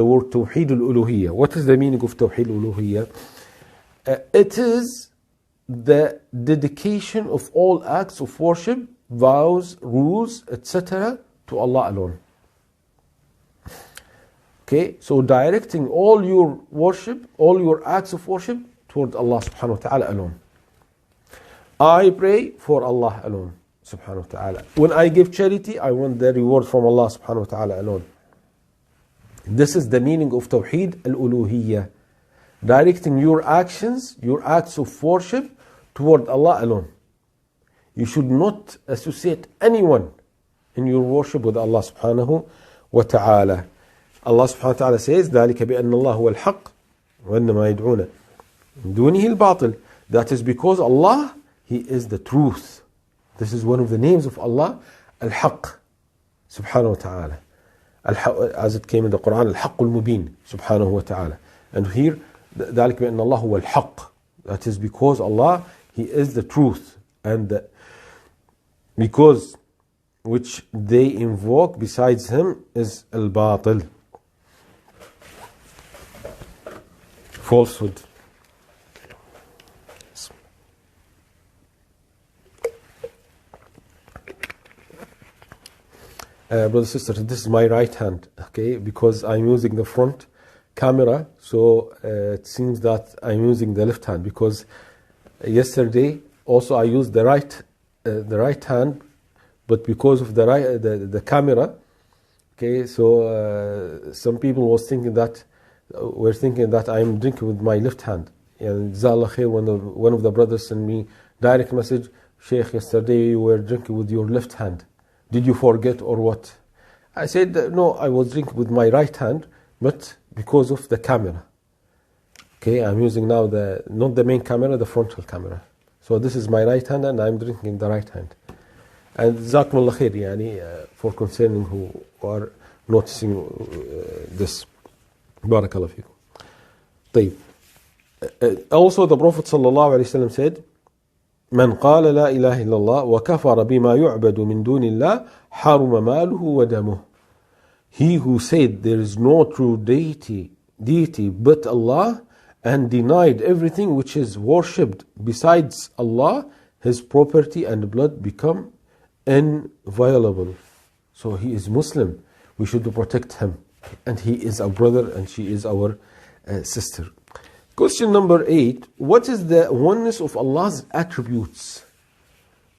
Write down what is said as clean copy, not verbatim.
The word Tawheed ulUluhiyya. What is the meaning of Tawheed ulUluhiyya? It is the dedication of all acts of worship, vows, rules, etc. to Allah alone. Okay, so directing all your worship, all your acts of worship toward Allah subhanahu wa ta'ala alone. I pray for Allah alone subhanahu wa ta'ala. When I give charity, I want the reward from Allah subhanahu wa ta'ala alone. This is the meaning of Tawheed ulUluhiyya. Directing your actions, your acts of worship toward Allah alone. You should not associate anyone in your worship with Allah subhanahu wa ta'ala. Allah subhanahu wa ta'ala says, ذَلِكَ بِأَنَّ اللَّهُ هُوَ الْحَقِّ وَإِنَّمَا يَدْعُونَ مِن دُونِهِ الْبَاطِلِ. That is because Allah, He is the truth. This is one of the names of Allah, Al-Haqq subhanahu wa ta'ala. As it came in the Quran, Al-Haqq al-Mubin subhanahu wa ta'ala. And here, ذَلِكَ بِأَنَّ اللَّهُ هُوَ الْحَقِّ. That is because Allah, He is the truth. And because which they invoke besides Him is al-batil, falsehood. Brothers and sisters, this is my right hand, okay, because I'm using the front camera, so it seems that I'm using the left hand, because yesterday also I used the right hand, but because of the camera, okay, so some people were thinking that I'm drinking with my left hand. And Jazakallah khair, one of the brothers sent me direct message, Shaykh, yesterday you were drinking with your left hand. Did you forget or what? I said, no, I was drinking with my right hand, but because of the camera. Okay, I'm using now not the main camera, the frontal camera. So this is my right hand and I'm drinking the right hand. And Jazakumullah khair, yani, for concerning who are noticing this. Barakallah fikum. Also the Prophet sallallahu alaihi wasallam said, من قال لا إله إلا الله وكفر بما يعبد من دون الله حرم ماله ودمه. He who said there is no true deity but Allah and denied everything which is worshipped besides Allah, his property and blood become inviolable. So he is Muslim. We should protect him. And he is our brother and she is our sister. Question number 8. What is the oneness of Allah's attributes?